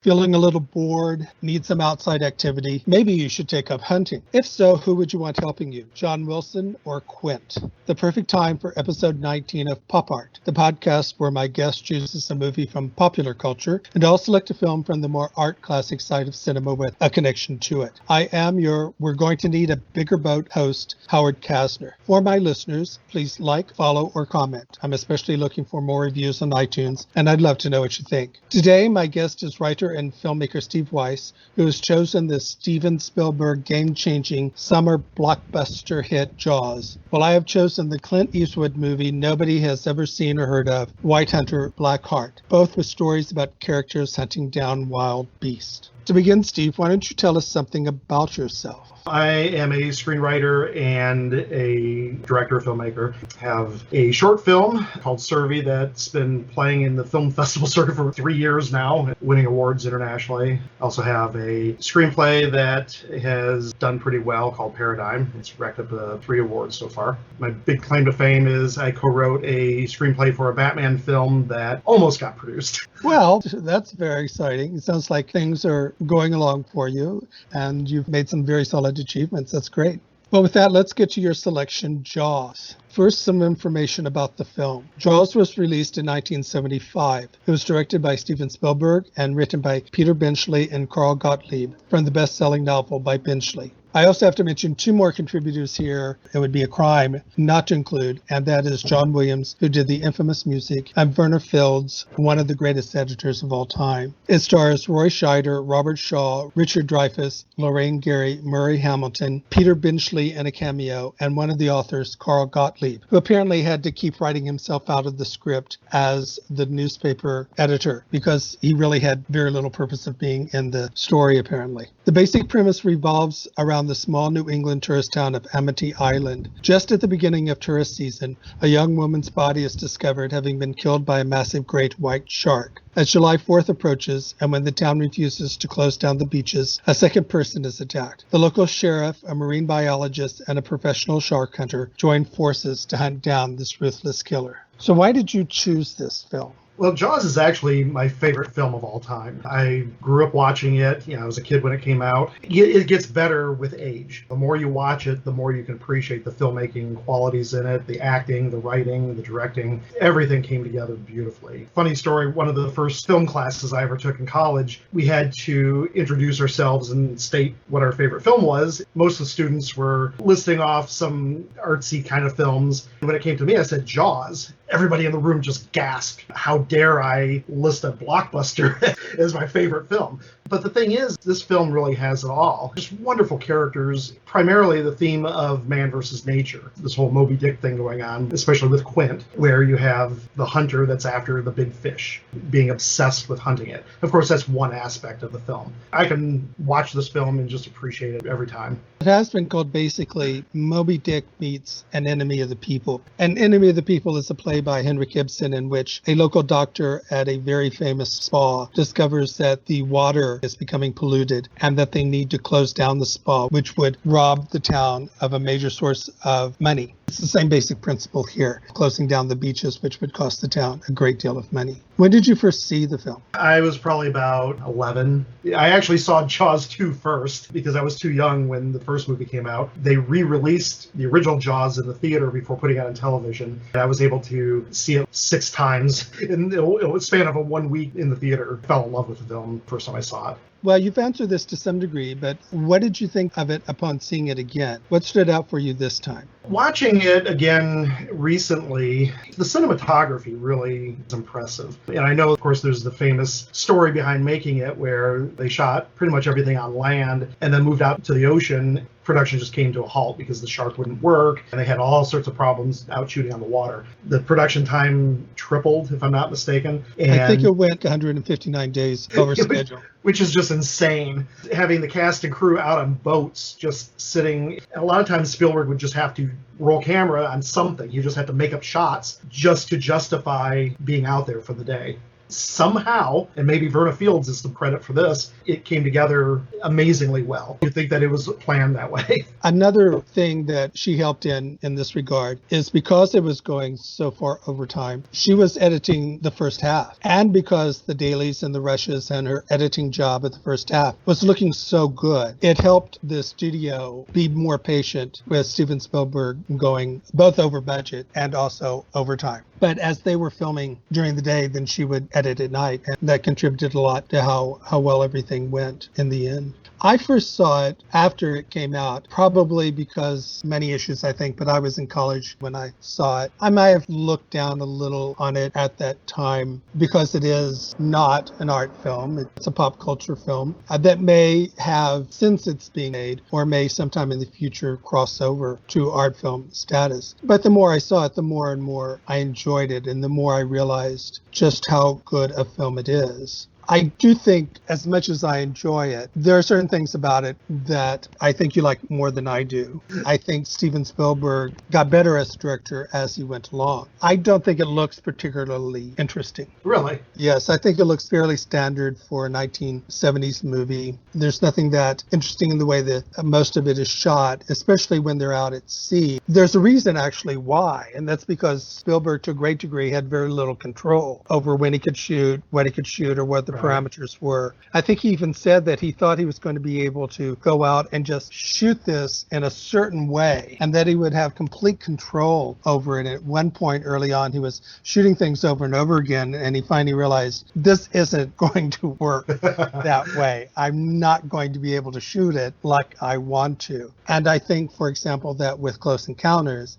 Feeling a little bored? Need some outside activity? Maybe you should take up hunting. If so, who would you want helping you? John Wilson or Quint? The perfect time for episode 19 of Pop Art, the podcast where my guest chooses a movie from popular culture, and I'll select a film from the more art classic side of cinema with a connection to it. I am your We're Going to Need a Bigger Boat host, Howard Kasner. For my listeners, please like, follow, or comment. I'm especially looking for more reviews on iTunes, and I'd love to know what you think. Today, my guest is writer and filmmaker Steve Weiss, who has chosen the Steven Spielberg game-changing summer blockbuster hit Jaws, while I have chosen the Clint Eastwood movie nobody has ever seen or heard of, White Hunter, Black Heart, both with stories about characters hunting down wild beasts. To begin, Steve, why don't you tell us something about yourself? I am a screenwriter and a director, filmmaker. I have a short film called Sur'vi that's been playing in the film festival circuit for 3 years now, winning awards internationally. I also have a screenplay that has done pretty well called Paradigm. It's racked up 3 awards so far. My big claim to fame is I co-wrote a screenplay for a Batman film that almost got produced. Well, that's very exciting. It sounds like things are going along for you, and you've made some very solid achievements. That's great. Well, with that, let's get to your selection, Jaws. First, some information about the film. Jaws was released in 1975. It was directed by Steven Spielberg and written by Peter Benchley and Carl Gottlieb from the best-selling novel by Benchley. I also have to mention 2 more contributors here. It would be a crime not to include, and that is John Williams, who did the infamous music, and Verna Fields, one of the greatest editors of all time. It stars Roy Scheider, Robert Shaw, Richard Dreyfuss, Lorraine Gary, Murray Hamilton, Peter Benchley in a cameo, and one of the authors, Carl Gottlieb, who apparently had to keep writing himself out of the script as the newspaper editor because he really had very little purpose of being in the story, apparently. The basic premise revolves around the small New England tourist town of Amity Island. Just at the beginning of tourist season, a young woman's body is discovered having been killed by a massive great white shark. As July 4th approaches, and when the town refuses to close down the beaches, a second person is attacked. The local sheriff, a marine biologist, and a professional shark hunter join forces to hunt down this ruthless killer. So why did you choose this film? Well, Jaws is actually my favorite film of all time. I grew up watching it. I was a kid when it came out. It gets better with age. The more you watch it, the more you can appreciate the filmmaking qualities in it, the acting, the writing, the directing. Everything came together beautifully. Funny story, one of the first film classes I ever took in college, we had to introduce ourselves and state what our favorite film was. Most of the students were listing off some artsy kind of films. When it came to me, I said Jaws. Everybody in the room just gasped. How dare I list a blockbuster as my favorite film? But the thing is, this film really has it all. Just wonderful characters, primarily the theme of man versus nature. This whole Moby Dick thing going on, especially with Quint, where you have the hunter that's after the big fish, being obsessed with hunting it. Of course, that's one aspect of the film. I can watch this film and just appreciate it every time. It has been called basically Moby Dick meets An Enemy of the People. An Enemy of the People is a play by Henrik Ibsen in which a local doctor at a very famous spa discovers that the water is becoming polluted and that they need to close down the spa, which would rob the town of a major source of money. It's the same basic principle here, closing down the beaches, which would cost the town a great deal of money. When did you first see the film? I was probably about 11. I actually saw Jaws 2 first because I was too young when the first movie came out. They re-released the original Jaws in the theater before putting it on television. I was able to see it 6 times in the span of a 1 week in the theater. I fell in love with the film first time I saw it. Well, you've answered this to some degree, but what did you think of it upon seeing it again? What stood out for you this time? Watching it again recently, the cinematography really is impressive. And I know, of course, there's the famous story behind making it where they shot pretty much everything on land and then moved out to the ocean. Production just came to a halt because the shark wouldn't work, and they had all sorts of problems out shooting on the water. The production time tripled, if I'm not mistaken. And I think it went 159 days over schedule. Which is just insane. Having the cast and crew out on boats, just sitting. A lot of times Spielberg would just have to roll camera on something. You just have to make up shots just to justify being out there for the day. somehow, and maybe Verna Fields is some credit for this, it came together amazingly well. You'd think that it was planned that way. Another thing that she helped in this regard is because it was going so far over time, she was editing the first half. And because the dailies and the rushes and her editing job at the first half was looking so good, it helped the studio be more patient with Steven Spielberg going both over budget and also over time. But as they were filming during the day, then she would edit at night, and that contributed a lot to how well everything went in the end. I first saw it after it came out, probably because many issues, I think, but I was in college when I saw it. I might have looked down a little on it at that time because it is not an art film. It's a pop culture film that may have, since it's being made, or may sometime in the future cross over to art film status. But the more I saw it, the more and more I enjoyed it, and the more I realized just how good a film it is. I do think, as much as I enjoy it, there are certain things about it that I think you like more than I do. I think Steven Spielberg got better as director as he went along. I don't think it looks particularly interesting. Really? Yes, I think it looks fairly standard for a 1970s movie. There's nothing that interesting in the way that most of it is shot, especially when they're out at sea. There's a reason actually why, and that's because Spielberg to a great degree had very little control over when he could shoot, what he could shoot, or what the parameters were. I think he even said that he thought he was going to be able to go out and just shoot this in a certain way, and that he would have complete control over it. At one point early on, he was shooting things over and over again, and he finally realized this isn't going to work that way. I'm not going to be able to shoot it like I want to. And I think, for example, that with Close Encounters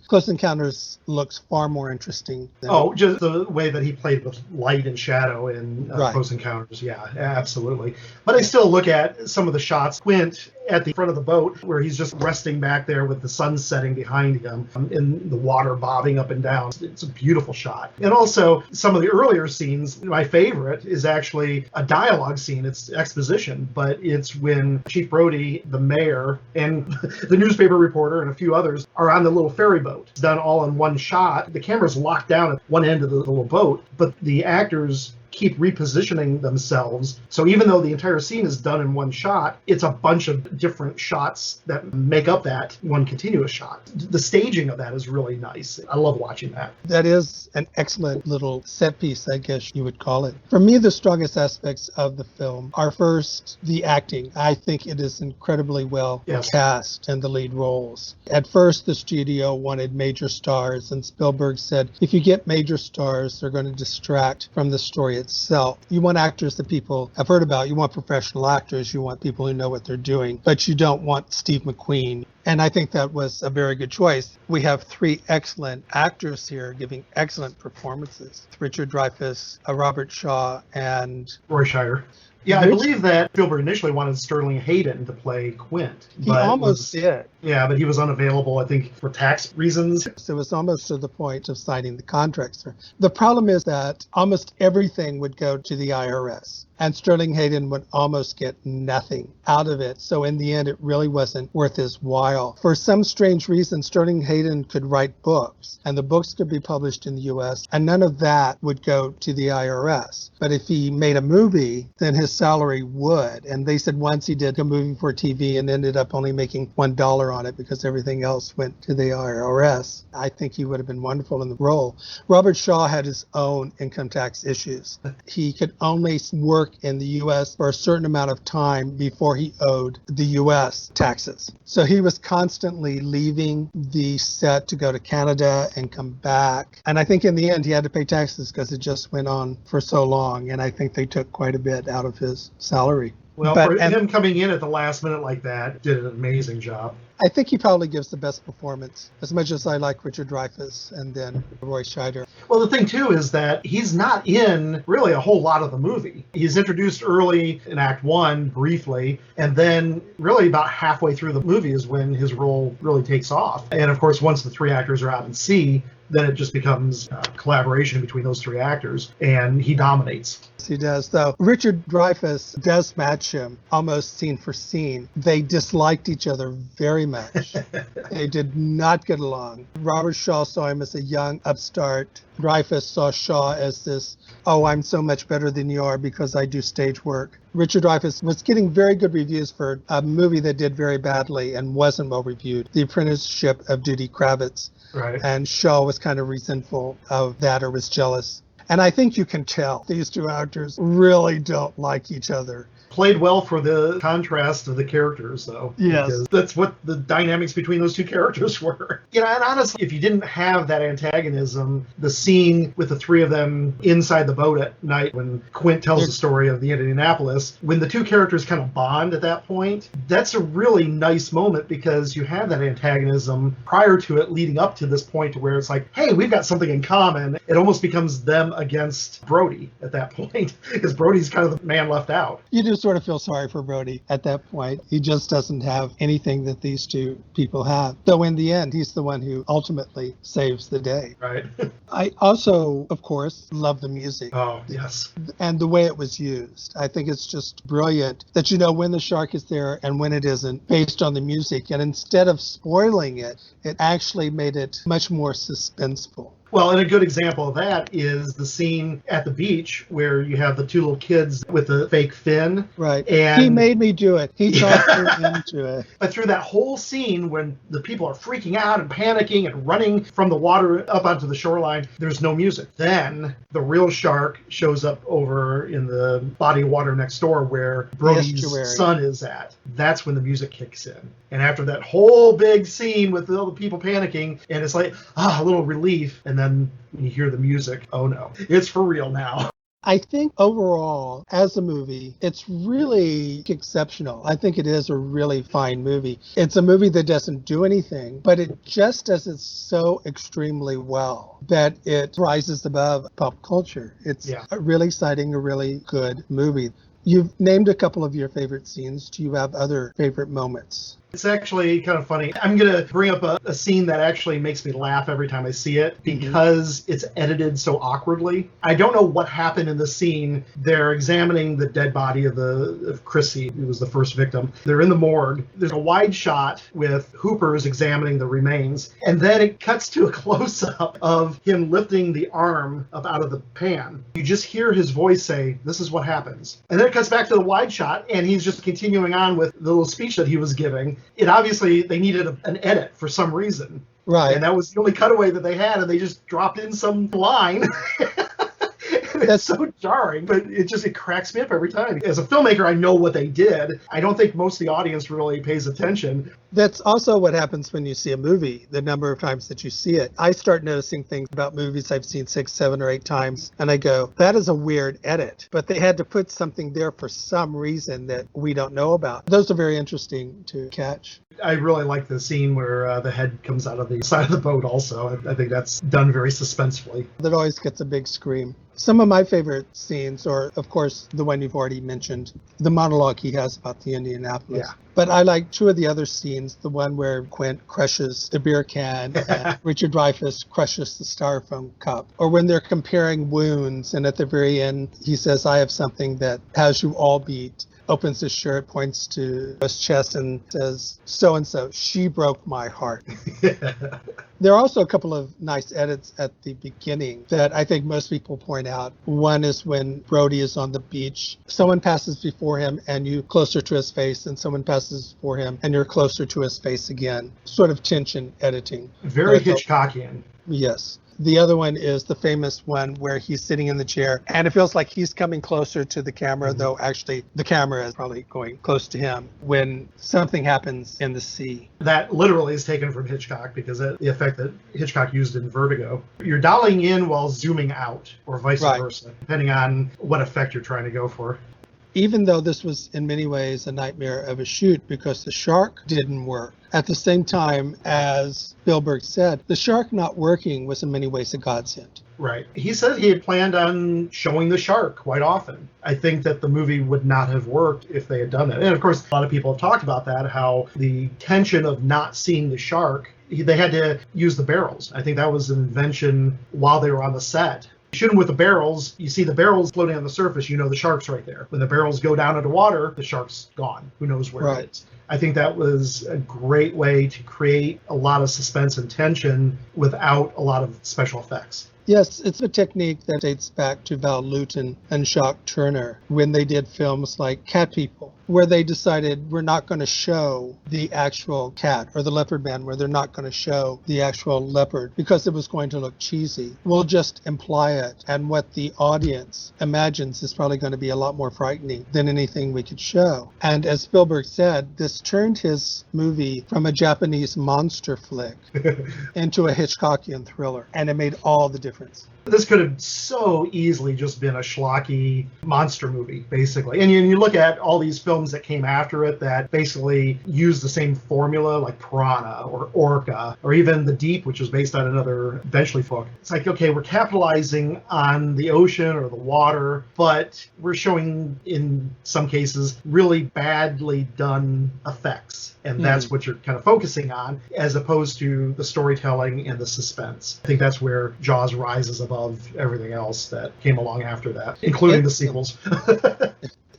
looks far more interesting. Just the way that he played with light and shadow in Close Encounters. Yeah, absolutely. But I still look at some of the shots. Quint at the front of the boat where he's just resting back there with the sun setting behind him and the water bobbing up and down. It's a beautiful shot. And also some of the earlier scenes, my favorite is actually a dialogue scene. It's exposition, but it's when Chief Brody, the mayor, and the newspaper reporter and a few others are on the little ferry boat. It's done all in one shot. The camera's locked down at one end of the little boat, but the actors keep repositioning themselves. So even though the entire scene is done in one shot, it's a bunch of different shots that make up that one continuous shot. The staging of that is really nice. I love watching that. That is an excellent little set piece, I guess you would call it. For me, the strongest aspects of the film are first the acting. I think it is incredibly well cast in the lead roles. At first, the studio wanted major stars, and Spielberg said, if you get major stars, they're going to distract from the story itself. You want actors that people have heard about. You want professional actors. You want people who know what they're doing. But you don't want Steve McQueen. And I think that was a very good choice. We have three excellent actors here giving excellent performances. Richard Dreyfuss, Robert Shaw, and Roy Scheider. Yeah, I believe that Spielberg initially wanted Sterling Hayden to play Quint. He almost did. Yeah, but he was unavailable, I think, for tax reasons. So it was almost to the point of signing the contracts. The problem is that almost everything would go to the IRS, and Sterling Hayden would almost get nothing out of it. So in the end, it really wasn't worth his while. For some strange reason, Sterling Hayden could write books, and the books could be published in the U.S., and none of that would go to the IRS. But if he made a movie, then his salary would. And they said once he did a movie for TV and ended up only making $1 on it because everything else went to the IRS. I think he would have been wonderful in the role. Robert Shaw had his own income tax issues. He could only work in the U.S. for a certain amount of time before he owed the U.S. taxes. So he was constantly leaving the set to go to Canada and come back. And I think in the end he had to pay taxes because it just went on for so long. And I think they took quite a bit out of his salary. Well, for him coming in at the last minute like that, did an amazing job. I think he probably gives the best performance, as much as I like Richard Dreyfuss and then Roy Scheider. Well, the thing, too, is that he's not in really a whole lot of the movie. He's introduced early in Act 1, briefly, and then really about halfway through the movie is when his role really takes off. And, of course, once the three actors are out at sea, then it just becomes a collaboration between those three actors, and he dominates. He does, though. Richard Dreyfuss does match him almost scene for scene. They disliked each other very much. They did not get along. Robert Shaw saw him as a young upstart. Dreyfuss saw Shaw as this, oh, I'm so much better than you are because I do stage work. Richard Dreyfuss was getting very good reviews for a movie that did very badly and wasn't well reviewed, The Apprenticeship of Judy Kravitz. Right. And Shaw was kind of resentful of that or was jealous. And I think you can tell these two actors really don't like each other. Played well for the contrast of the characters, though. Yes. Because that's what the dynamics between those two characters were. And honestly, if you didn't have that antagonism, the scene with the three of them inside the boat at night when Quint tells the story of the Indianapolis, when the two characters kind of bond at that point, that's a really nice moment because you have that antagonism prior to it leading up to this point where it's like, hey, we've got something in common. It almost becomes them against Brody at that point because Brody's kind of the man left out. You do sort of feel sorry for Brody at that point. He just doesn't have anything that these two people have. Though in the end, he's the one who ultimately saves the day. Right. I also, of course, love the music. Oh, yes. And the way it was used. I think it's just brilliant that you know when the shark is there and when it isn't based on the music. And instead of spoiling it, it actually made it much more suspenseful. Well, and a good example of that is the scene at the beach where you have the two little kids with the fake fin. Right. And he made me do it. He talked me into it. But through that whole scene when the people are freaking out and panicking and running from the water up onto the shoreline, there's no music. Then the real shark shows up over in the body of water next door where Brody's son is at. That's when the music kicks in. And after that whole big scene with all the people panicking, and it's like, a little relief. And then when you hear the music, oh no, it's for real now. I think overall, as a movie, it's really exceptional. I think it is a really fine movie. It's a movie that doesn't do anything, but it just does it so extremely well that it rises above pop culture. It's really exciting, a really good movie. You've named a couple of your favorite scenes. Do you have other favorite moments? It's actually kind of funny. I'm going to bring up a scene that actually makes me laugh every time I see it because it's edited so awkwardly. I don't know what happened in the scene. They're examining the dead body of Chrissy, who was the first victim. They're in the morgue. There's a wide shot with Hooper's examining the remains, and then it cuts to a close-up of him lifting the arm up out of the pan. You just hear his voice say, "This is what happens." And then it cuts back to the wide shot, and he's just continuing on with the little speech that he was giving. It obviously, they needed an edit for some reason. Right. And that was the only cutaway that they had, and they just dropped in some line. That's so jarring, but it cracks me up every time. As a filmmaker, I know what they did. I don't think most of the audience really pays attention. That's also what happens when you see a movie, the number of times that you see it. I start noticing things about movies I've seen 6, 7, or 8 times, and I go, that is a weird edit. But they had to put something there for some reason that we don't know about. Those are very interesting to catch. I really like the scene where the head comes out of the side of the boat also. I think that's done very suspensefully. That always gets a big scream. Some of my favorite scenes are, of course, the one you've already mentioned, the monologue he has about the Indianapolis. Yeah. But I like 2 of the other scenes, the one where Quint crushes the beer can and Richard Dreyfuss crushes the styrofoam cup, or when they're comparing wounds and at the very end he says, I have something that has you all beat, opens his shirt, points to his chest and says, so-and-so, she broke my heart. There are also a couple of nice edits at the beginning that I think most people point out. One is when Brody is on the beach. Someone passes before him and you closer to his face, and someone passes before him and you're closer to his face again. Sort of tension editing. Very Hitchcockian. Yes. The other one is the famous one where he's sitting in the chair and it feels like he's coming closer to the camera, though actually the camera is probably going close to him when something happens in the sea. That literally is taken from Hitchcock because the effect that Hitchcock used in Vertigo. You're dialing in while zooming out, or vice versa, depending on what effect you're trying to go for. Even though this was in many ways a nightmare of a shoot because the shark didn't work. At the same time, as Spielberg said, the shark not working was in many ways a godsend. Right. He said he had planned on showing the shark quite often. I think that the movie would not have worked if they had done that. And of course, a lot of people have talked about that, how the tension of not seeing the shark, they had to use the barrels. I think that was an invention while they were on the set. Shoot them with the barrels, you see the barrels floating on the surface, you know the shark's right there. When the barrels go down into water, the shark's gone. Who knows where it is? I think that was a great way to create a lot of suspense and tension without a lot of special effects. Yes, it's a technique that dates back to Val Lewton and Jacques Turner when they did films like Cat People, where they decided we're not going to show the actual cat, or the Leopard Man, where they're not going to show the actual leopard because it was going to look cheesy. We'll just imply it, and what the audience imagines is probably going to be a lot more frightening than anything we could show. And as Spielberg said, this turned his movie from a Japanese monster flick into a Hitchcockian thriller, and it made all the difference. This could have so easily just been a schlocky monster movie, basically. And you look at all these films that came after it that basically use the same formula, like Piranha or Orca, or even The Deep, which was based on another Benchley book. It's like, okay, we're capitalizing on the ocean or the water, but we're showing, in some cases, really badly done effects. And that's what you're kind of focusing on, as opposed to the storytelling and the suspense. I think that's where Jaws rises above everything else that came along after that, including the sequels.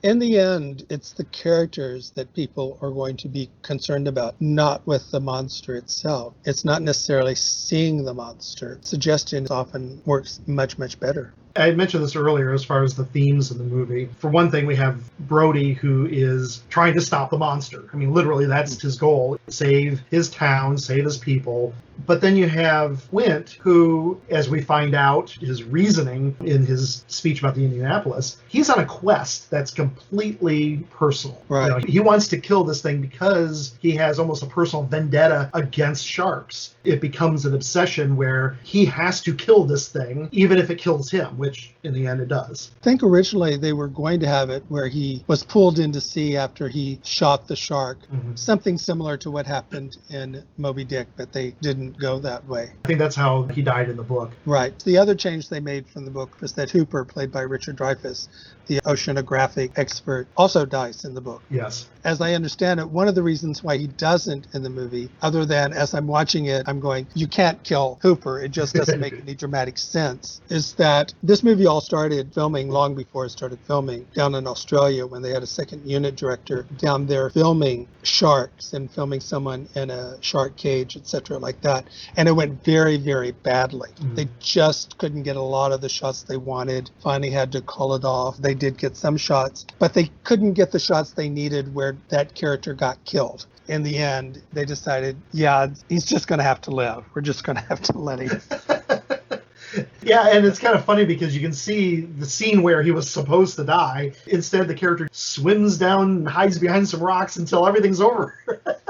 In the end, it's the characters that people are going to be concerned about, not with the monster itself. It's not necessarily seeing the monster. Suggestion often works much, much better. I mentioned this earlier as far as the themes in the movie. For one thing, we have Brody, who is trying to stop the monster. I mean, literally, that's his goal. Save his town, save his people. But then you have Quint, who, as we find out, his reasoning in his speech about the Indianapolis, he's on a quest that's completely personal. Right. You know, he wants to kill this thing because he has almost a personal vendetta against sharks. It becomes an obsession where he has to kill this thing, even if it kills him, which in the end it does. I think originally they were going to have it where he was pulled into sea after he shot the shark. Something similar to what happened in Moby Dick, but they didn't go that way. I think that's how he died in the book. Right. The other change they made from the book was that Hooper, played by Richard Dreyfuss, the oceanographic expert, also dies in the book. Yes. As I understand it, one of the reasons why he doesn't in the movie, other than as I'm watching it, I'm going, you can't kill Hooper, it just doesn't make any dramatic sense, is that this movie all started filming long before it started filming down in Australia, when they had a second unit director down there filming sharks and filming someone in a shark cage, etc., like that. And it went very, very badly. They just couldn't get a lot of the shots they wanted, finally had to call it off. They did get some shots, but they couldn't get the shots they needed where that character got killed. In the end, they decided, yeah, he's just going to have to live. We're just going to have to let him. Yeah, and it's kind of funny because you can see the scene where he was supposed to die. Instead, the character swims down and hides behind some rocks until everything's over.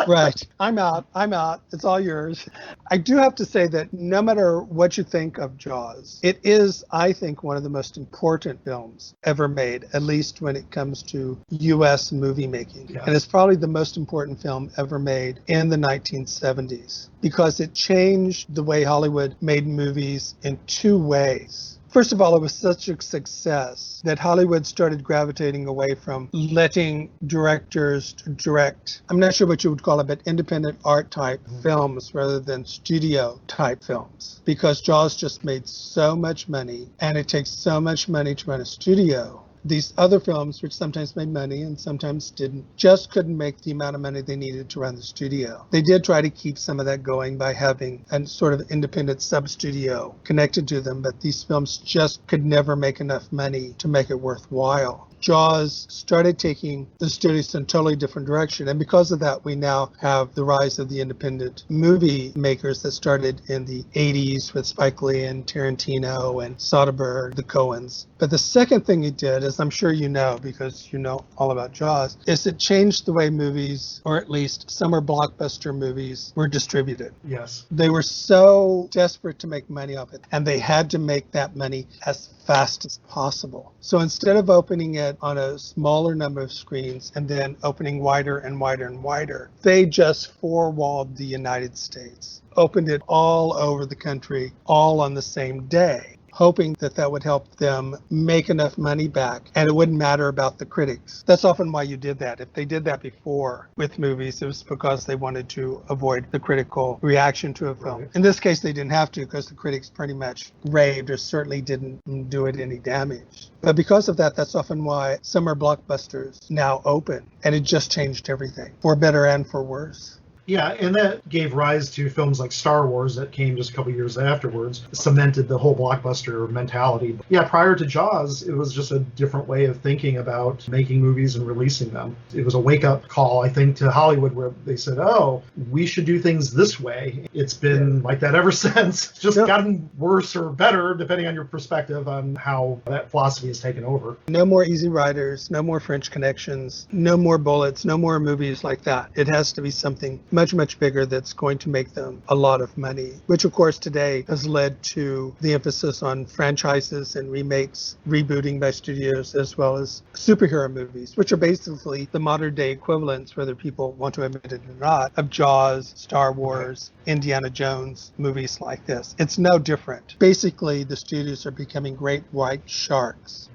Right. I'm out. It's all yours. I do have to say that no matter what you think of Jaws, it is, I think, one of the most important films ever made, at least when it comes to U.S. movie making. Yes. And it's probably the most important film ever made in the 1970s, because it changed the way Hollywood made movies in two ways. First of all, it was such a success that Hollywood started gravitating away from letting directors direct, I'm not sure what you would call it, but independent art type films rather than studio type films. Because Jaws just made so much money, and it takes so much money to run a studio. These other films, which sometimes made money and sometimes didn't, just couldn't make the amount of money they needed to run the studio. They did try to keep some of that going by having a sort of independent sub-studio connected to them, but these films just could never make enough money to make it worthwhile. Jaws started taking the studios in a totally different direction. And because of that, we now have the rise of the independent movie makers that started in the 80s with Spike Lee and Tarantino and Soderbergh, the Coens. But the second thing he did, as I'm sure you know, because you know all about Jaws, is it changed the way movies, or at least summer blockbuster movies, were distributed. Yes. They were so desperate to make money off it, and they had to make that money as fast as possible. So instead of opening it on a smaller number of screens and then opening wider and wider and wider, they just four-walled the United States, opened it all over the country, all on the same day. hoping that that would help them make enough money back and it wouldn't matter about the critics. That's often why you did that. If they did that before with movies, it was because they wanted to avoid the critical reaction to a film. Right. In this case, they didn't have to because the critics pretty much raved or certainly didn't do it any damage. But because of that, that's often why summer blockbusters now open, and it just changed everything, for better and for worse. Yeah, and that gave rise to films like Star Wars that came just a couple years afterwards, cemented the whole blockbuster mentality. Yeah, prior to Jaws, it was just a different way of thinking about making movies and releasing them. It was a wake-up call, I think, to Hollywood where they said, oh, we should do things this way. It's been like that ever since. It's just gotten worse or better, depending on your perspective on how that philosophy has taken over. No more Easy Riders, no more French Connections, no more Bullets, no more movies like that. It has to be something much bigger that's going to make them a lot of money, which of course today has led to the emphasis on franchises and remakes, rebooting by studios, as well as superhero movies, which are basically the modern day equivalents, whether people want to admit it or not, of Jaws, Star Wars, Indiana Jones, movies like this. It's no different. Basically, the studios are becoming great white sharks.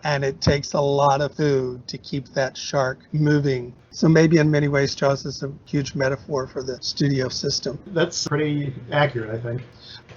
And it takes a lot of food to keep that shark moving. So maybe in many ways, Jaws is a huge metaphor for the studio system. That's pretty accurate, I think.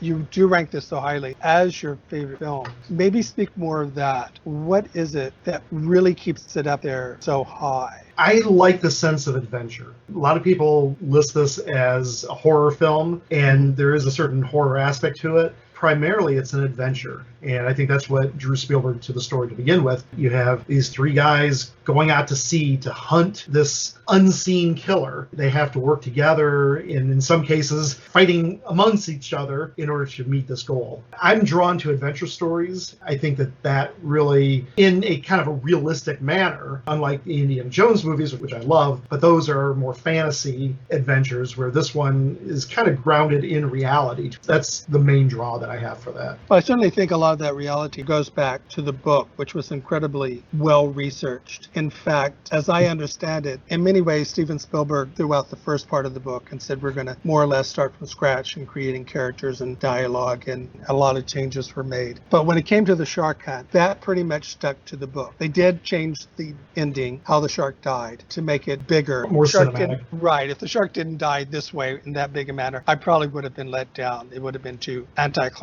You do rank this so highly as your favorite film. Maybe speak more of that. What is it that really keeps it up there so high? I like the sense of adventure. A lot of people list this as a horror film, and there is a certain horror aspect to it. Primarily, it's an adventure, and I think that's what drew Spielberg to the story to begin with. You have these three guys going out to sea to hunt this unseen killer. They have to work together, and in some cases, fighting amongst each other in order to meet this goal. I'm drawn to adventure stories. I think that really, in a kind of a realistic manner, unlike the Indiana Jones movies, which I love, but those are more fantasy adventures, where this one is kind of grounded in reality. That's the main draw that I have for that. Well, I certainly think a lot of that reality goes back to the book, which was incredibly well researched. In fact, as I understand it, in many ways, Steven Spielberg threw out the first part of the book and said, we're going to more or less start from scratch in creating characters and dialogue, and a lot of changes were made. But when it came to the shark hunt, that pretty much stuck to the book. They did change the ending, how the shark died, to make it bigger. More cinematic. Right. If the shark didn't die this way, in that big a manner, I probably would have been let down. It would have been too anticlimactic.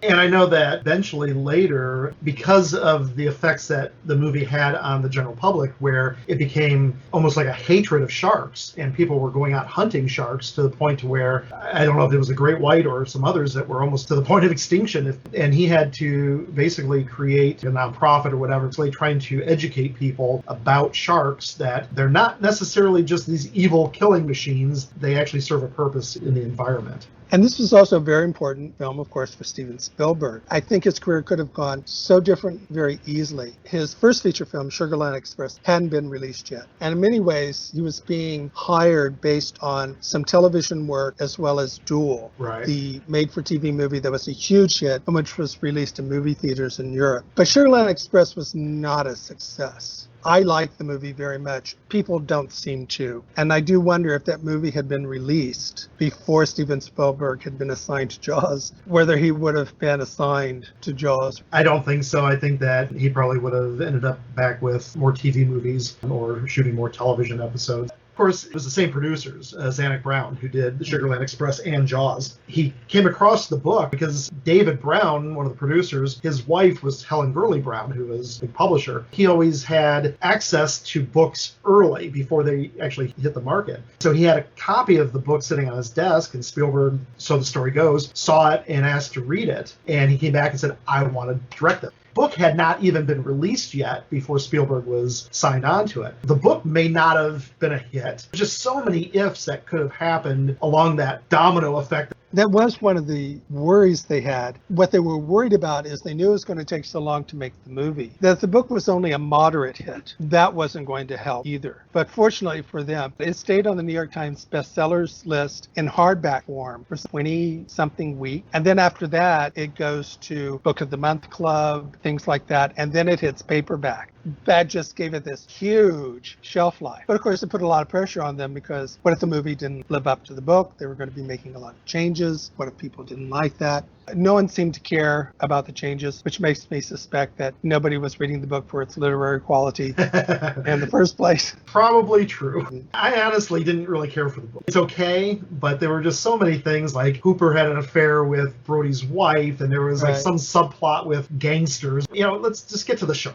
And I know that eventually later, because of the effects that the movie had on the general public, where it became almost like a hatred of sharks, and people were going out hunting sharks to the point to where, I don't know if it was a great white or some others that were almost to the point of extinction. And he had to basically create a nonprofit or whatever, it's like trying to educate people about sharks, that they're not necessarily just these evil killing machines. They actually serve a purpose in the environment. And this was also a very important film, of course, for Steven Spielberg. I think his career could have gone so different very easily. His first feature film, Sugar Land Express, hadn't been released yet. And in many ways, he was being hired based on some television work as well as Duel, Right. the made-for-TV movie that was a huge hit and which was released in movie theaters in Europe. But Sugar Land Express was not a success. I like the movie very much. People don't seem to. And I do wonder if that movie had been released before Steven Spielberg had been assigned to Jaws, whether he would have been assigned to Jaws. I don't think so. I think that he probably would have ended up back with more TV movies or shooting more television episodes. Of course, it was the same producers, Zanuck Brown, who did the Sugar Land Express and Jaws. He came across the book because David Brown, one of the producers, his wife was Helen Gurley Brown, who was the publisher. He always had access to books early before they actually hit the market. So he had a copy of the book sitting on his desk, and Spielberg, so the story goes, saw it and asked to read it. And he came back and said, I want to direct it. Book had not even been released yet before Spielberg was signed on to it. The book may not have been a hit. Just so many ifs that could have happened along that domino effect. That was one of the worries they had. What they were worried about is they knew it was going to take so long to make the movie, that the book was only a moderate hit. That wasn't going to help either. But fortunately for them, it stayed on the New York Times bestsellers list in hardback form for 20-something weeks. And then after that, it goes to Book of the Month Club, things like that. And then it hits paperback. that just gave it this huge shelf life. But of course, it put a lot of pressure on them because what if the movie didn't live up to the book? They were going to be making a lot of changes. What if people didn't like that? No one seemed to care about the changes, which makes me suspect that nobody was reading the book for its literary quality in the first place. Probably true. I honestly didn't really care for the book. It's okay, but there were just so many things, like Hooper had an affair with Brody's wife, and there was like some subplot with gangsters. Let's just get to the show.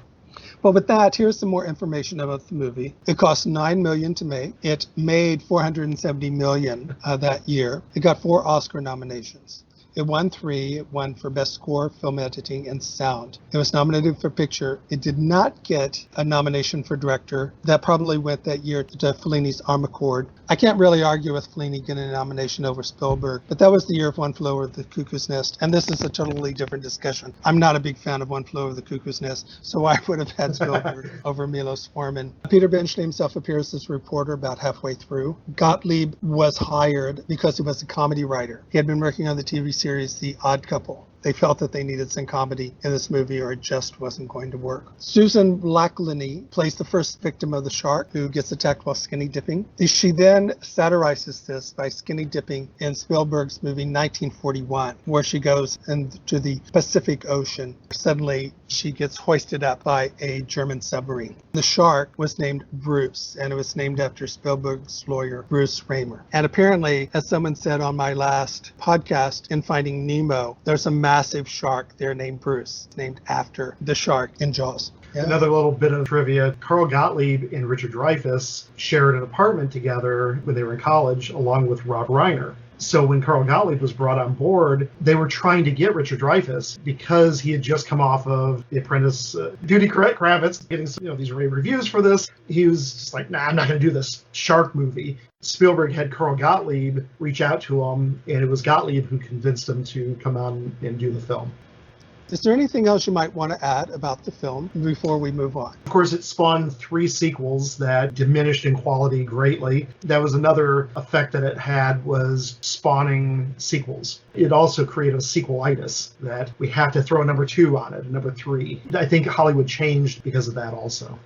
Well, with that, here's some more information about the movie. It cost $9 million to make. It made $470 million that year. It got 4 Oscar nominations. It won 3. It won for Best Score, Film Editing, and Sound. It was nominated for Picture. It did not get a nomination for Director. That probably went that year to Fellini's Armicord. I can't really argue with Fellini getting a nomination over Spielberg, but that was the year of One Flew Over the Cuckoo's Nest, and this is a totally different discussion. I'm not a big fan of One Flew Over the Cuckoo's Nest, so I would have had Spielberg over Milos Forman. Peter Benchley himself appears as a reporter about halfway through. Gottlieb was hired because he was a comedy writer. He had been working on the TV series The Odd Couple. They felt that they needed some comedy in this movie or it just wasn't going to work. Susan Lacklany plays the first victim of the shark who gets attacked while skinny dipping. She then satirizes this by skinny dipping in Spielberg's movie 1941, where she goes into the Pacific Ocean. Suddenly, she gets hoisted up by a German submarine. The shark was named Bruce, and it was named after Spielberg's lawyer, Bruce Raymer. And apparently, as someone said on my last podcast, in Finding Nemo, there's a massive shark there named Bruce, named after the shark in Jaws. Yeah. Another little bit of trivia, Carl Gottlieb and Richard Dreyfuss shared an apartment together when they were in college, along with Rob Reiner. So when Carl Gottlieb was brought on board, they were trying to get Richard Dreyfuss because he had just come off of The Apprentice, Judy Kravitz, getting these rave reviews for this. He was just like, nah, I'm not going to do this shark movie. Spielberg had Carl Gottlieb reach out to him, and it was Gottlieb who convinced him to come on and do the film. Is there anything else you might want to add about the film before we move on? Of course, it spawned 3 sequels that diminished in quality greatly. That was another effect that it had, was spawning sequels. It also created a sequelitis that we have to throw number 2 on it, number 3. I think Hollywood changed because of that also.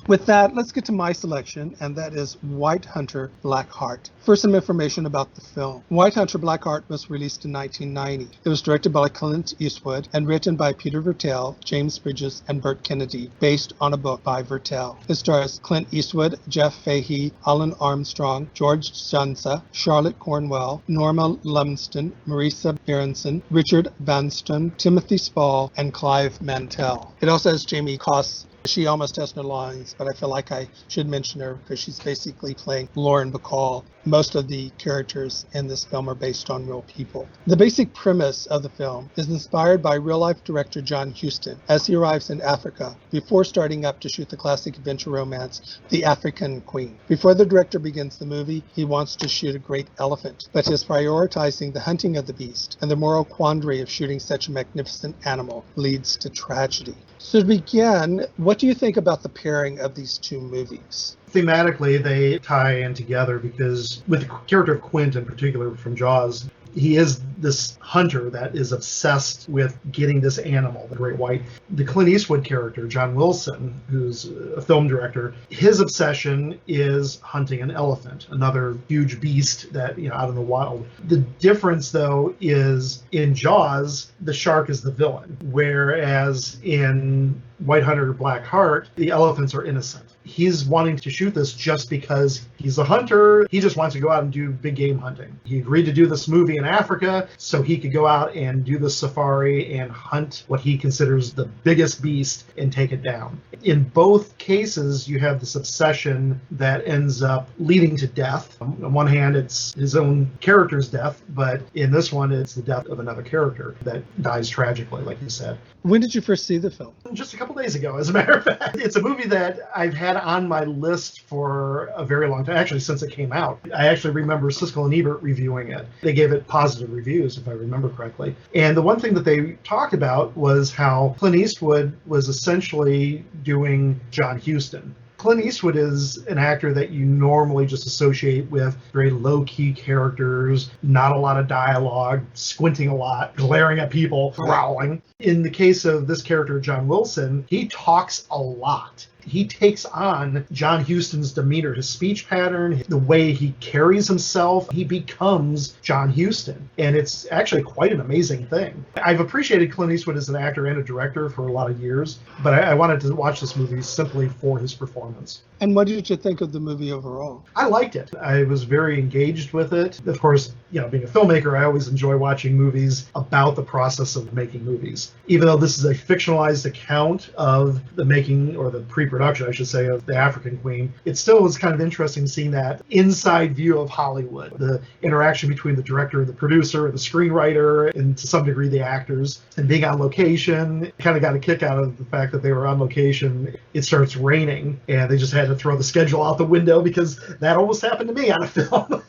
With that, let's get to my selection, and that is White Hunter, Black Heart. First, some information about the film. White Hunter, Black Heart was released in 1990. It was directed by Clint Eastwood and written by Peter Vertel, James Bridges, and Burt Kennedy, based on a book by Vertel. It stars Clint Eastwood, Jeff Fahey, Alan Armstrong, George Jansa, Charlotte Cornwell, Norma Lumsden, Marisa Berenson, Richard Vanston, Timothy Spall, and Clive Mantell. It also has Jamie Koss. She almost has no lines, but I feel like I should mention her because she's basically playing Lauren Bacall. Most of the characters in this film are based on real people. The basic premise of the film is inspired by real-life director John Huston as he arrives in Africa before starting up to shoot the classic adventure romance, The African Queen. Before the director begins the movie, he wants to shoot a great elephant, but is prioritizing the hunting of the beast, and the moral quandary of shooting such a magnificent animal leads to tragedy. So to begin, what do you think about the pairing of these 2 movies? Thematically, they tie in together because with the character of Quint in particular from Jaws, he is this hunter that is obsessed with getting this animal, the great white. The Clint Eastwood character, John Wilson, who's a film director, his obsession is hunting an elephant, another huge beast that, out in the wild. The difference, though, is in Jaws, the shark is the villain, whereas in White Hunter, Black Heart, the elephants are innocent. He's wanting to shoot this just because he's a hunter. He just wants to go out and do big game hunting. He agreed to do this movie in Africa so he could go out and do the safari and hunt what he considers the biggest beast and take it down. In both cases, you have this obsession that ends up leading to death. On one hand, it's his own character's death, but in this one, it's the death of another character that dies tragically, like you said. When did you first see the film? Just a couple days ago, as a matter of fact. It's a movie that I've had on my list for a very long time, actually since it came out. I actually remember Siskel and Ebert reviewing it. They gave it positive reviews, if I remember correctly. And the one thing that they talked about was how Clint Eastwood was essentially doing John Huston. Clint Eastwood is an actor that you normally just associate with very low-key characters, not a lot of dialogue, squinting a lot, glaring at people, growling. In the case of this character, John Wilson, he talks a lot. He takes on John Huston's demeanor, his speech pattern, the way he carries himself. He becomes John Huston. And it's actually quite an amazing thing. I've appreciated Clint Eastwood as an actor and a director for a lot of years, but I wanted to watch this movie simply for his performance. And what did you think of the movie overall? I liked it. I was very engaged with it. Of course, being a filmmaker, I always enjoy watching movies about the process of making movies. Even though this is a fictionalized account of the making, or the pre-production, I should say, of The African Queen, it still was kind of interesting seeing that inside view of Hollywood, the interaction between the director and the producer, the screenwriter, and to some degree the actors, and being on location. Kind of got a kick out of the fact that they were on location. It starts raining, and they just had to throw the schedule out the window because that almost happened to me on a film.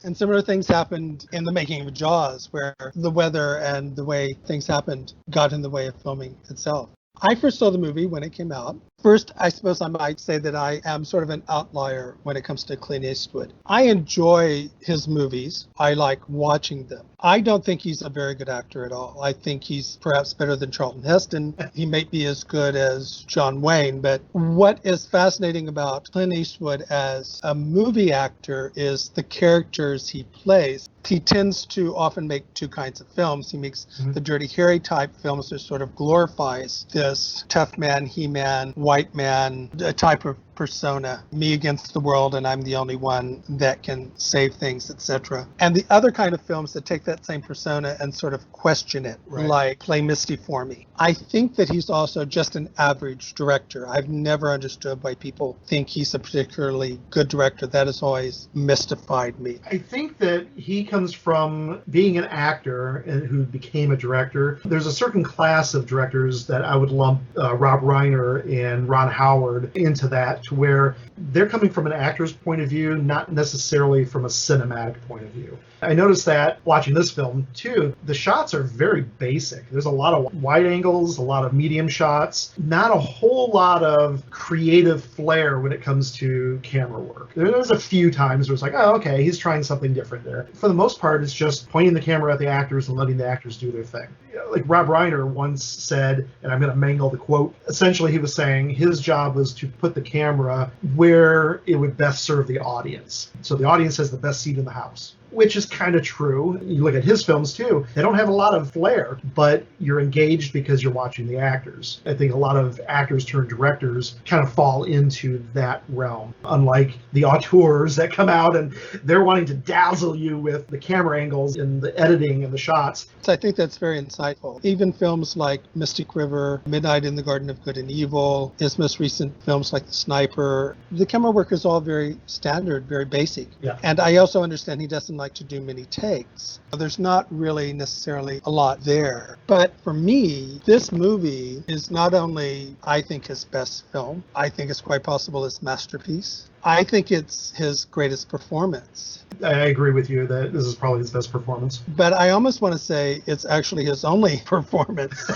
And similar things happened in the making of Jaws, where the weather and the way things happened got in the way of filming itself. I first saw the movie when it came out. First, I suppose I might say that I am sort of an outlier when it comes to Clint Eastwood. I enjoy his movies. I like watching them. I don't think he's a very good actor at all. I think he's perhaps better than Charlton Heston. He may be as good as John Wayne, but what is fascinating about Clint Eastwood as a movie actor is the characters he plays. He tends to often make two kinds of films. He makes the Dirty Harry type films that sort of glorifies this tough man, he-man, white man, a type of persona, me against the world and I'm the only one that can save things, etc. And the other kind of films that take that same persona and sort of question it, like Play Misty for Me. I think that he's also just an average director. I've never understood why people think he's a particularly good director. That has always mystified me. I think that he comes from being an actor and who became a director. There's a certain class of directors that I would lump Rob Reiner and Ron Howard into that, to where they're coming from an actor's point of view, not necessarily from a cinematic point of view. I noticed that watching this film too, the shots are very basic. There's a lot of wide angles, a lot of medium shots, not a whole lot of creative flair when it comes to camera work. There's a few times where it's like, oh, okay, he's trying something different there. For the most part, it's just pointing the camera at the actors and letting the actors do their thing. Like Rob Reiner once said, and I'm going to mangle the quote, essentially he was saying his job was to put the camera where it would best serve the audience. So the audience has the best seat in the house, which is kind of true. You look at his films too, they don't have a lot of flair, but you're engaged because you're watching the actors. I think a lot of actors turned directors kind of fall into that realm, unlike the auteurs that come out and they're wanting to dazzle you with the camera angles and the editing and the shots. So I think that's very insightful. Even films like Mystic River, Midnight in the Garden of Good and Evil, his most recent films like The Sniper, the camera work is all very standard, very basic. Yeah. And I also understand he doesn't like to do many takes. There's not really necessarily a lot there. But for me, this movie is not only, I think, his best film, I think it's quite possible his masterpiece. I think it's his greatest performance. I agree with you that this is probably his best performance. But I almost want to say it's actually his only performance.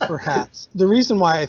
Perhaps. The reason why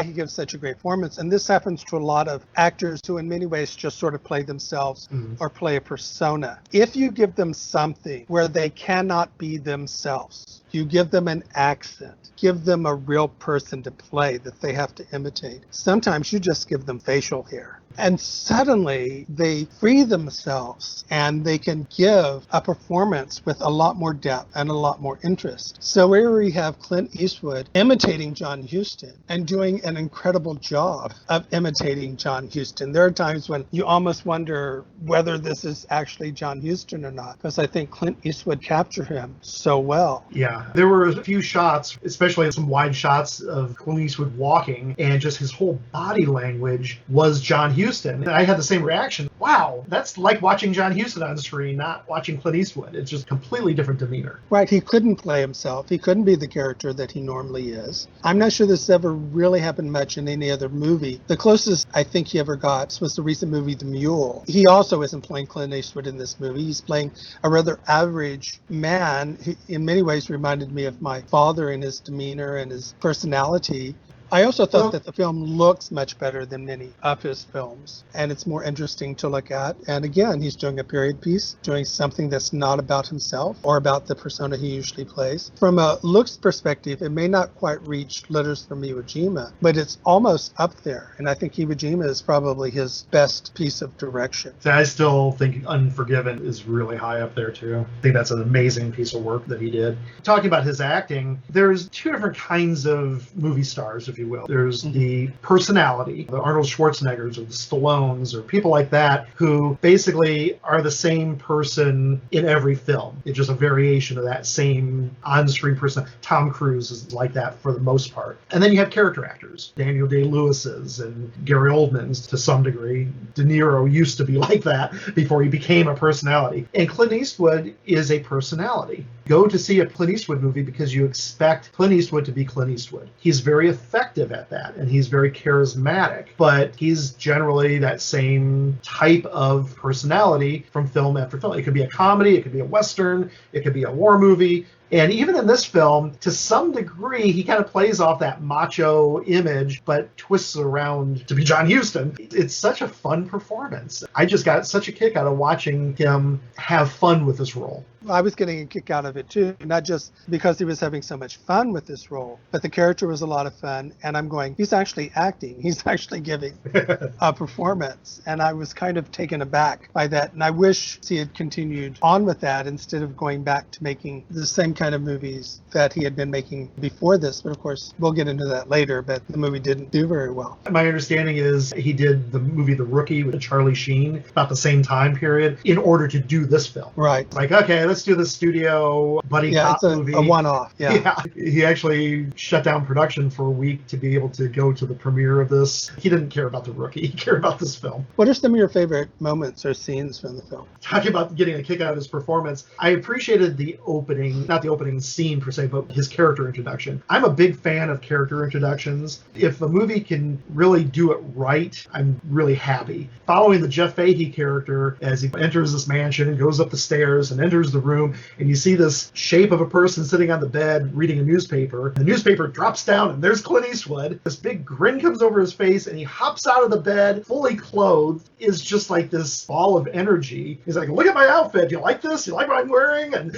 he gives such a great performance, and this happens to a lot of actors who in many ways just sort of play themselves or play a persona. If you give them something where they cannot be themselves, you give them an accent, give them a real person to play that they have to imitate. Sometimes you just give them facial hair. And suddenly they free themselves and they can give a performance with a lot more depth and a lot more interest. So here we have Clint Eastwood imitating John Huston and doing an incredible job of imitating John Huston. There are times when you almost wonder whether this is actually John Huston or not, because I think Clint Eastwood captured him so well. Yeah, there were a few shots, especially some wide shots of Clint Eastwood walking, and just his whole body language was John Huston. And I had the same reaction. Wow, that's like watching John Huston on screen, not watching Clint Eastwood. It's just completely different demeanor. Right, he couldn't play himself. He couldn't be the character that he normally is. I'm not sure this ever really happened much in any other movie. The closest I think he ever got was the recent movie The Mule. He also isn't playing Clint Eastwood in this movie. He's playing a rather average man who in many ways reminded me of my father in his demeanor and his personality. I also thought Well, that the film looks much better than many of his films, and it's more interesting to look at. And again, he's doing a period piece, doing something that's not about himself or about the persona he usually plays. From a looks perspective, it may not quite reach Letters from Iwo Jima, but it's almost up there. And I think Iwo Jima is probably his best piece of direction. so I still think Unforgiven is really high up there too. I think that's an amazing piece of work that he did. Talking about his acting, there's two different kinds of movie stars, if you will. There's the personality, the Arnold Schwarzeneggers or the Stallones or people like that, who basically are the same person in every film. It's just a variation of that same on-screen person. Tom Cruise is like that for the most part. And then you have character actors, Daniel Day-Lewis's and Gary Oldman's to some degree. De Niro used to be like that before he became a personality. And Clint Eastwood is a personality. Go to see a Clint Eastwood movie because you expect Clint Eastwood to be Clint Eastwood. He's very effective at that, and he's very charismatic, but he's generally that same type of personality from film after film. It could be a comedy, it could be a Western, it could be a war movie. And even in this film, to some degree, he kind of plays off that macho image, but twists around to be John Huston. It's such a fun performance. I just got such a kick out of watching him have fun with this role. I was getting a kick out of it too, not just because he was having so much fun with this role, but the character was a lot of fun. And I'm going, he's actually acting. He's actually giving a performance. And I was kind of taken aback by that. And I wish he had continued on with that instead of going back to making the same kind of movies that he had been making before this. But of course, we'll get into that later, but the movie didn't do very well. My understanding is he did the movie The Rookie with Charlie Sheen about the same time period in order to do this film. Right. Like, okay, let's do the studio buddy cop it's movie. a one-off. Yeah. He actually shut down production for a week to be able to go to the premiere of this. He didn't care about The Rookie. He cared about this film. What are some of your favorite moments or scenes from the film? Talking about getting a kick out of his performance, I appreciated the opening, not the opening scene per se, but his character introduction. I'm a big fan of character introductions. If a movie can really do it right, I'm really happy. Following the Jeff Fahey character as he enters this mansion and goes up the stairs and enters the room, and you see this shape of a person sitting on the bed reading a newspaper. The newspaper drops down and there's Clint Eastwood. This big grin comes over his face and he hops out of the bed fully clothed, is just like this ball of energy. He's like, look at my outfit. Do you like this? Do you like what I'm wearing? And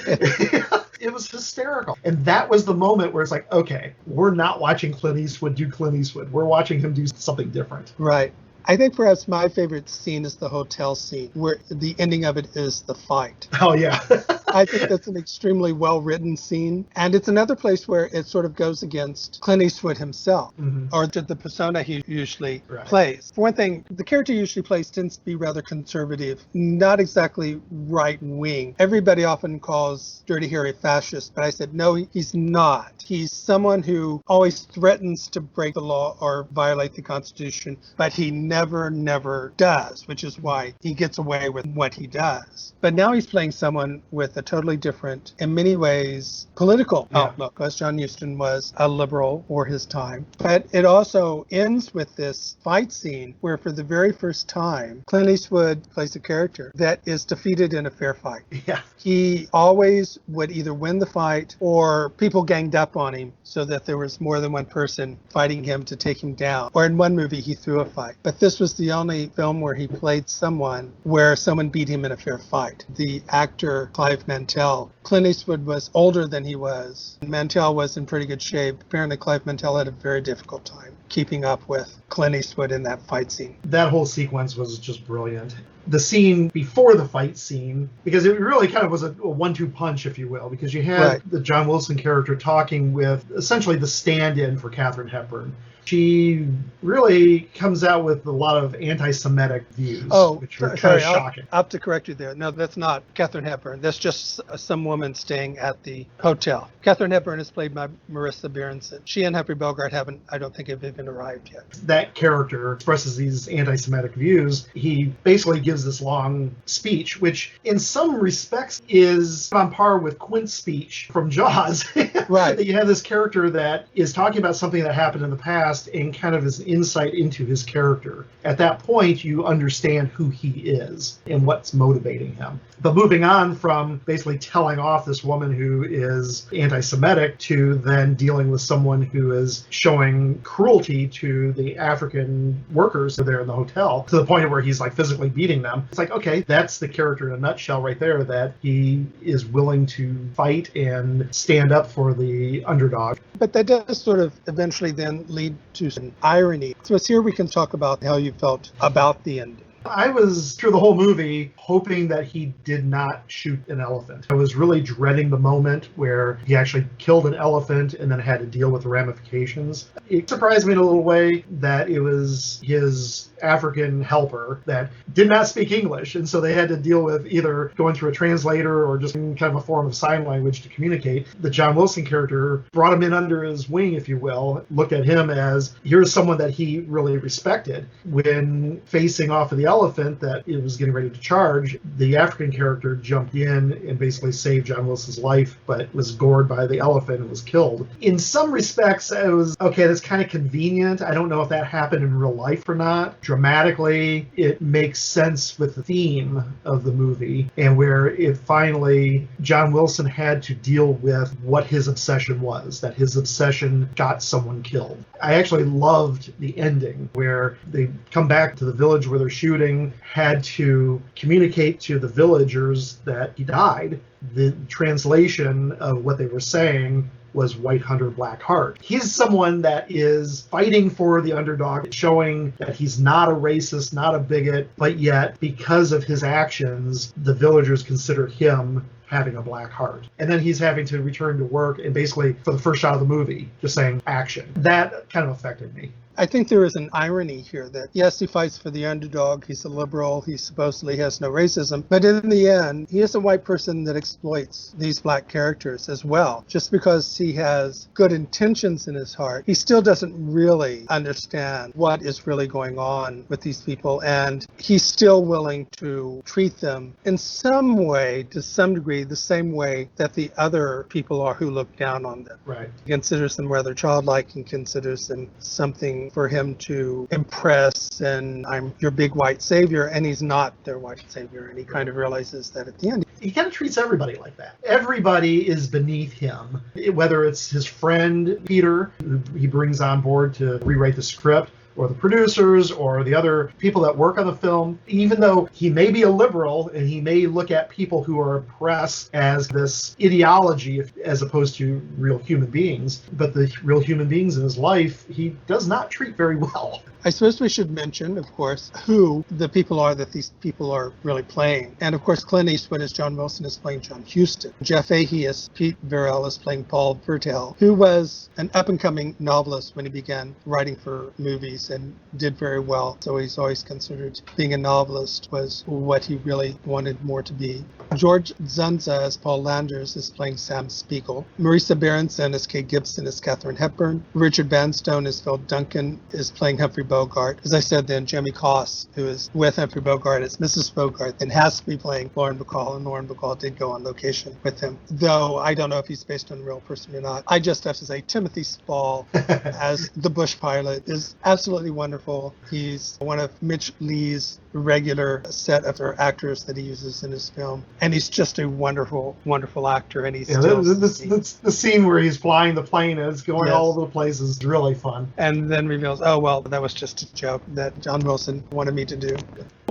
it was hysterical. And that was the moment where it's like, okay, we're not watching Clint Eastwood do Clint Eastwood. We're watching him do something different. Right. I think perhaps my favorite scene is the hotel scene, where the ending of it is the fight. Oh, yeah. I think that's an extremely well-written scene. And it's another place where it sort of goes against Clint Eastwood himself, or the persona he usually plays. For one thing, the character he usually plays tends to be rather conservative, not exactly right-wing. Everybody often calls Dirty Harry a fascist, but I said, no, he's not. He's someone who always threatens to break the law or violate the Constitution, but he never does, which is why he gets away with what he does. But now he's playing someone with a totally different, in many ways, political outlook, because John Huston was a liberal for his time. But it also ends with this fight scene where for the very first time, Clint Eastwood plays a character that is defeated in a fair fight. Yeah. He always would either win the fight or people ganged up on him so that there was more than one person fighting him to take him down. Or in one movie, he threw a fight. But this was the only film where he played someone where someone beat him in a fair fight. The actor, Clive Mantel. Clint Eastwood was older than he was. Mantel was in pretty good shape. Apparently, Clive Mantel had a very difficult time keeping up with Clint Eastwood in that fight scene. That whole sequence was just brilliant. The scene before the fight scene, because it really kind of was a 1-2 punch, if you will, because you had the John Wilson character talking with essentially the stand-in for Katherine Hepburn. She really comes out with a lot of anti-Semitic views, which are kind of shocking. I'll have to correct you there. No, that's not Katherine Hepburn. That's just some woman staying at the hotel. Katherine Hepburn is played by Marissa Berenson. She and Humphrey Bogart I don't think have even arrived yet. That character expresses these anti-Semitic views. He basically gives this long speech, which in some respects is on par with Quint's speech from Jaws. Right. You have this character that is talking about something that happened in the past and kind of his insight into his character. At that point, you understand who he is and what's motivating him. But moving on from basically telling off this woman who is anti-Semitic to then dealing with someone who is showing cruelty cruelty to the African workers there in the hotel, to the point where he's like physically beating them. It's like, okay, that's the character in a nutshell right there, that he is willing to fight and stand up for the underdog. But that does sort of eventually then lead to some irony. So it's here we can talk about how you felt about the ending. I was, through the whole movie, hoping that he did not shoot an elephant. I was really dreading the moment where he actually killed an elephant and then had to deal with the ramifications. It surprised me in a little way that it was his African helper that did not speak English, and so they had to deal with either going through a translator or just kind of a form of sign language to communicate. The John Wilson character brought him in under his wing, if you will, looked at him as, here's someone that he really respected. When facing off of the elephant that it was getting ready to charge, the African character jumped in and basically saved John Wilson's life, but was gored by the elephant and was killed. In some respects, it was, okay, that's kind of convenient. I don't know if that happened in real life or not. Dramatically, it makes sense with the theme of the movie, and where it finally, John Wilson had to deal with what his obsession was, that his obsession got someone killed. I actually loved the ending where they come back to the village where they're shooting, had to communicate to the villagers that he died. The translation of what they were saying was White Hunter, Black Heart. He's someone that is fighting for the underdog, showing that he's not a racist, not a bigot, but yet because of his actions, the villagers consider him having a black heart. And then he's having to return to work and basically, for the first shot of the movie, just saying action. That kind of affected me. I think there is an irony here that, yes, he fights for the underdog, he's a liberal, he supposedly has no racism, but in the end, he is a white person that exploits these black characters as well. Just because he has good intentions in his heart, he still doesn't really understand what is really going on with these people, and he's still willing to treat them in some way, to some degree, the same way that the other people are who look down on them. Right. He considers them rather childlike and considers them something for him to impress, and I'm your big white savior, and he's not their white savior, and he kind of realizes that at the end. He kind of treats everybody like that. Everybody is beneath him, whether it's his friend Peter, who he brings on board to rewrite the script, or the producers, or the other people that work on the film. Even though he may be a liberal and he may look at people who are oppressed as this ideology as opposed to real human beings, but the real human beings in his life, he does not treat very well. I suppose we should mention, of course, who the people are that these people are really playing. And of course, Clint Eastwood as John Wilson is playing John Huston. Jeff Fahey as Pete Verrill is playing Paul Vertel, who was an up-and-coming novelist when he began writing for movies and did very well. So he's always considered being a novelist was what he really wanted more to be. George Zunza as Paul Landers is playing Sam Spiegel. Marisa Berenson as Kay Gibson is Katherine Hepburn. Richard Vanstone as Phil Duncan is playing Humphrey Bogart. As I said, then Jimmy Koss, who is with Humphrey Bogart as Mrs. Bogart, then has to be playing Lauren Bacall, and Lauren Bacall did go on location with him. Though I don't know if he's based on a real person or not. I just have to say Timothy Spall as the bush pilot is absolutely wonderful. He's one of Mitch Lee's regular set of actors that he uses in his film. And he's just a wonderful, wonderful actor. And he's the scene where he's flying the plane and it's going all over the place is really fun. And then reveals, oh, well, that was just a joke that John Wilson wanted me to do.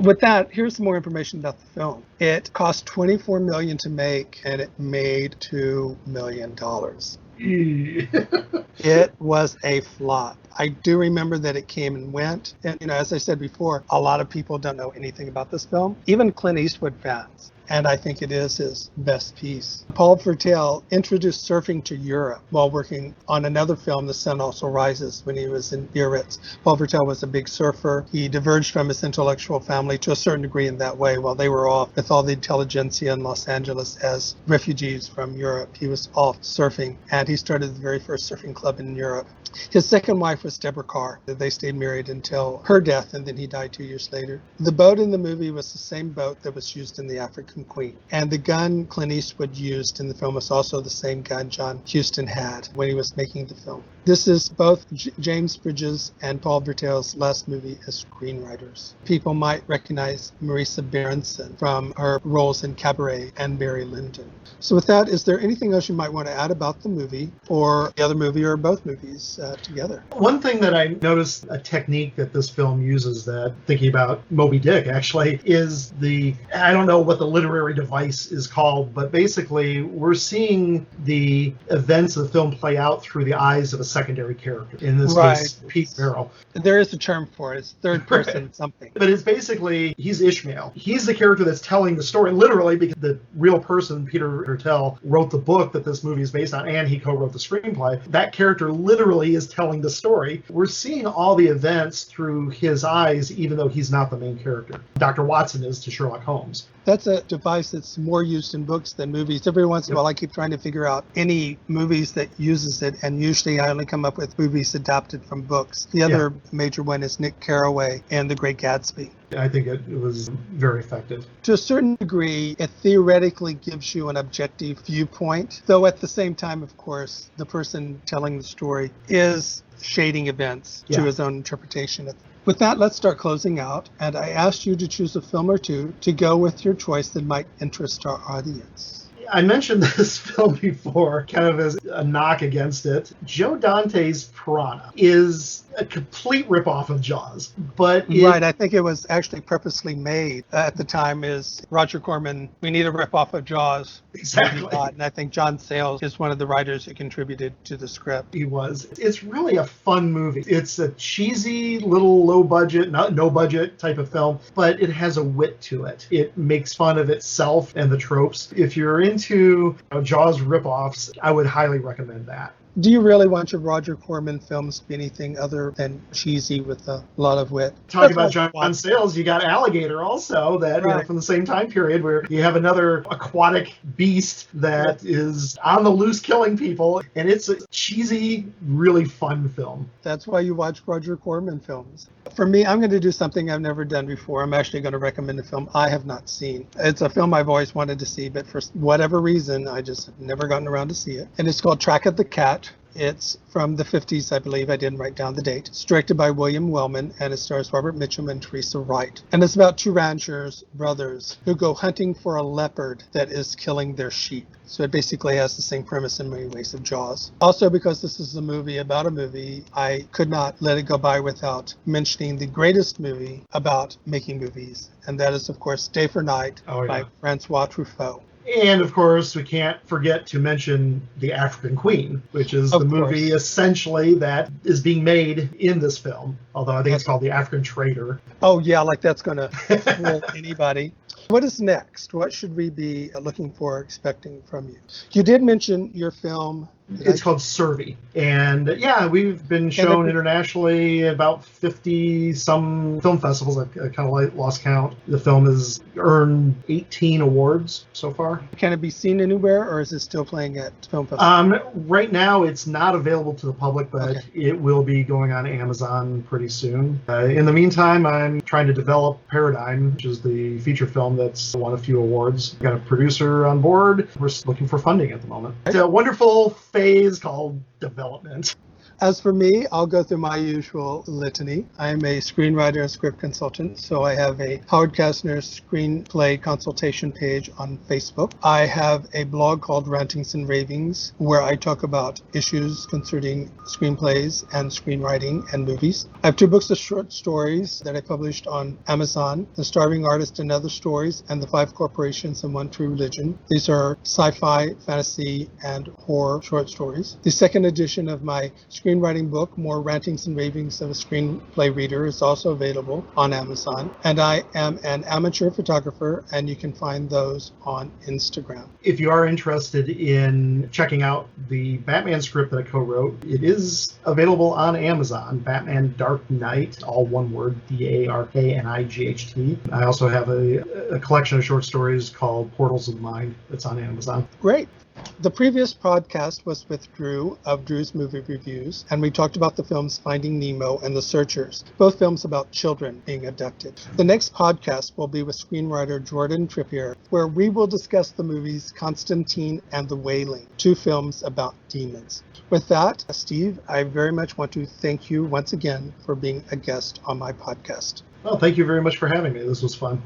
With that, here's some more information about the film. It cost $24 million to make, and it made $2 million. It was a flop. I do remember that it came and went. And, as I said before, a lot of people don't know anything about this film, even Clint Eastwood fans. And I think it is his best piece. Paul Vertel introduced surfing to Europe while working on another film, The Sun Also Rises, when he was in Biarritz. Paul Vertel was a big surfer. He diverged from his intellectual family to a certain degree in that way. While they were off with all the intelligentsia in Los Angeles as refugees from Europe, he was off surfing, and he started the very first surfing club in Europe. His second wife was Deborah Carr. They stayed married until her death, and then he died 2 years later. The boat in the movie was the same boat that was used in The African Queen. And the gun Clint Eastwood used in the film was also the same gun John Huston had when he was making the film. This is both James Bridges and Paul Vertel's last movie as screenwriters. People might recognize Marisa Berenson from her roles in Cabaret and Barry Lyndon. So with that, is there anything else you might want to add about the movie or the other movie or both movies, together. One thing that I noticed, a technique that this film uses, that thinking about Moby Dick actually, is I don't know what the literary device is called, but basically we're seeing the events of the film play out through the eyes of a secondary character. In this case, Pete Farrell. There is a term for it. It's third person something. But it's basically, he's Ishmael. He's the character that's telling the story, literally, because the real person, Peter Hertel, wrote the book that this movie is based on, and he co-wrote the screenplay. That character literally is telling the story. We're seeing all the events through his eyes, even though he's not the main character. Dr. Watson is to Sherlock Holmes. That's a device that's more used in books than movies. Every once in a while, I keep trying to figure out any movies that uses it, and usually I only come up with movies adapted from books. The other major one is Nick Carraway and The Great Gatsby. I think it was very effective. To a certain degree, it theoretically gives you an objective viewpoint, though at the same time, of course, the person telling the story is shading events to his own interpretation. With that, let's start closing out. And I asked you to choose a film or two to go with your choice that might interest our audience. I mentioned this film before, kind of as a knock against it. Joe Dante's Piranha is a complete ripoff of Jaws, but I think it was actually purposely made at the time. Is Roger Corman, we need a ripoff of Jaws. Exactly. And I think John Sayles is one of the writers who contributed to the script. He was. It's really a fun movie. It's a cheesy, little low budget, no budget type of film, but it has a wit to it. It makes fun of itself and the tropes. If you're into Jaws ripoffs, I would highly recommend that. Do you really want your Roger Corman films to be anything other than cheesy with a lot of wit? Talking about John Sayles, you got Alligator also, that from the same time period, where you have another aquatic beast that is on the loose killing people, and it's a cheesy, really fun film. That's why you watch Roger Corman films. For me, I'm going to do something I've never done before. I'm actually going to recommend a film I have not seen. It's a film I've always wanted to see, but for whatever reason, I just have never gotten around to see it. And it's called Track of the Cat. It's from the 50s, I believe. I didn't write down the date. It's directed by William Wellman, and it stars Robert Mitchum and Teresa Wright. And it's about two ranchers, brothers, who go hunting for a leopard that is killing their sheep. So it basically has the same premise in many ways of Jaws. Also, because this is a movie about a movie, I could not let it go by without mentioning the greatest movie about making movies. And that is, of course, Day for Night by Francois Truffaut. And, of course, we can't forget to mention The African Queen, which is the movie essentially that is being made in this film, although I think it's called The African Trader. Oh, yeah, like that's going to fool anybody. What is next? What should we be looking for, expecting from you? You did mention your film. It's called Sur'vi. And we've been shown internationally about 50-some film festivals. I kind of lost count. The film has earned 18 awards so far. Can it be seen anywhere, or is it still playing at film festivals? Right now, it's not available to the public, but it will be going on Amazon pretty soon. In the meantime, I'm trying to develop Paradigm, which is the feature film that's won a few awards. Got a producer on board. We're looking for funding at the moment. It's a wonderful phase called development. As for me, I'll go through my usual litany. I'm a screenwriter and script consultant, so I have a Howard Kastner screenplay consultation page on Facebook. I have a blog called Rantings and Ravings, where I talk about issues concerning screenplays and screenwriting and movies. I have 2 books of short stories that I published on Amazon, The Starving Artist and Other Stories, and The 5 Corporations and One True Religion. These are sci-fi, fantasy, and horror short stories. The second edition of my screenwriting book, More Rantings and Ravings of a Screenplay Reader, is also available on Amazon. And I am an amateur photographer, and you can find those on Instagram. If you are interested in checking out the Batman script that I co-wrote, it is available on Amazon. Batman Dark Knight, all one word, Darknight. I also have a collection of short stories called Portals of the Mind that's on Amazon. Great. The previous podcast was with Drew of Drew's Movie Reviews, and we talked about the films Finding Nemo and The Searchers, both films about children being abducted. The next podcast will be with screenwriter Jordan Trippier, where we will discuss the movies Constantine and The Wailing, 2 films about demons. With that, Steve, I very much want to thank you once again for being a guest on my podcast. Well, thank you very much for having me. This was fun.